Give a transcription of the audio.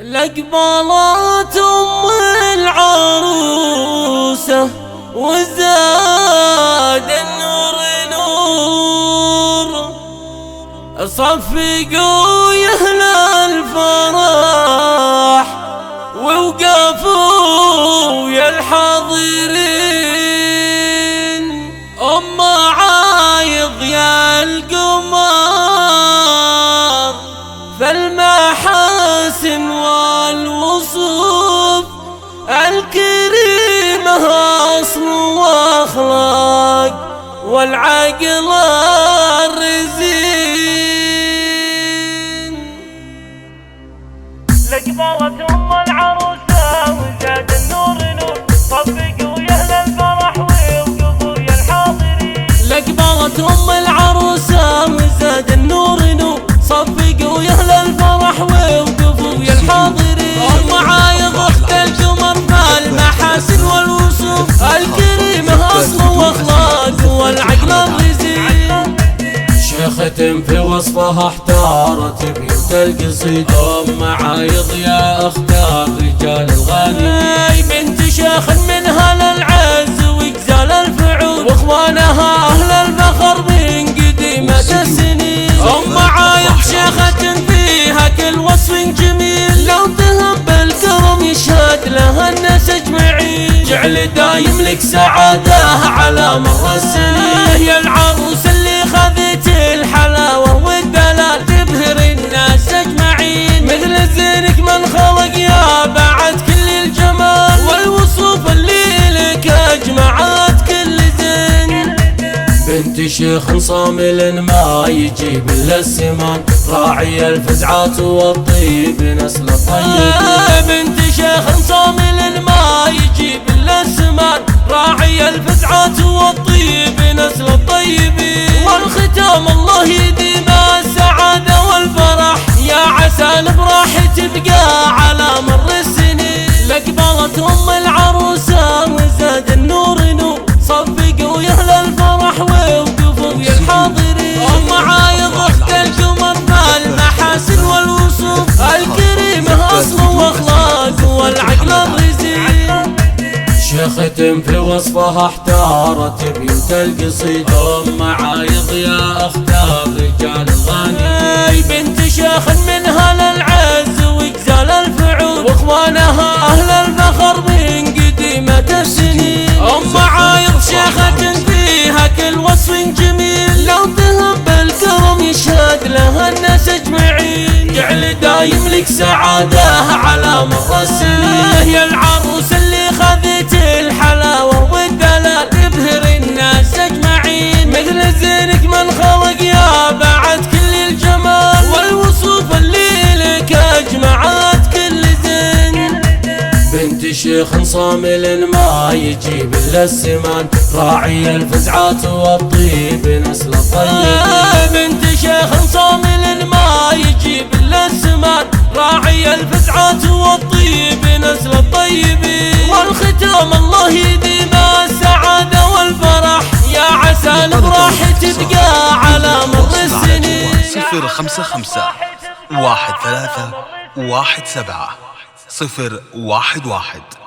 لقبلت العروسة وزاد النور نور، صفقوا يهل الفرح ووقفوا يا الحاضرين. عايض يا القمر فالمحاسن والوصوف، الكريمة أصل واخلاق والعقل الرزين. لقبلت العروسة وزاد النور نور، صفقوا يا اهل الفرح ووقفوا يا الحاضرين. لقبلت العروسة وزاد النور نور، صفقوا يا اهل الفرح ووقفوا يا الحاضرين. عايض اخت القمر فالمحاسن والوصوف، الكريمة اصل واخلاق والعقل الرزين. شيخة في وصفها احتارت بيوت القصيد، عايض يا اختار رجال الغانمين. بنت شيخ منها للعز وجزال الفعول، واخوانها اهل الفخر من قديمة السنين. عايض شيخة فيها كل وصف جميل، لو تهب الكرم يشهد لها الناس اجمعين. جعل دايم لك سعادة على مر السنين، يا العروس اللي خذت الحلاوة والدلال، تبهر الناس اجمعين. مثل زينك من خلق يا بعد كل الجمال، والوصوف اللي لك اجمعت كل زين. بنت شيخ صامل ما يجيب الا السمان، راعي الفزعات والطيب نسل الطيب. بنت شيخ صامل ما يجيب الا السمان، راعي الفزعات والطيب نسل الطيبين. والختام الله يديم السعادة والفرح، يا عسى الافراح تبقى على مر السنين. لقبلت العروسة وزاد النور نور، صفقوا يا اهل الفرح ووقفوا يا الحاضرين. عايض اخت القمر فالمحاسن والوصوف، الكريمة اصل واخلاق والعقل الرزين. شيخة في وصفها احتارت بيوت القصيد، عايض يا اختار رجال الغانمين. بنت شيخ منها للعز وجزال الفعول، واخوانها اهل الفخر من قديمة السنين. عايض شيخة فيها كل وصف جميل، لو تهب الكرم يشهد لها الناس اجمعين. جعل دايم لك سعادة على مر السنين، يا العروس اللي خذت الحلاوة والدلال، تبهر الناس اجمعين. مثل زينك من خلق يا بعد كل الجمال، والوصوف اللي لك اجمعت كل زين. بنت شيخ صامل ما يجيب الا السمان، راعي الفزعات والطيب نسل الطيب. بنت شيخ صامل ما يجيب الا السمان، راعي الفزعات والطيب نسل الطيبين. والختام الله يديم السعادة والفرح، يا عسى الافراح تبقى على مر السنين. 055 13 17 011.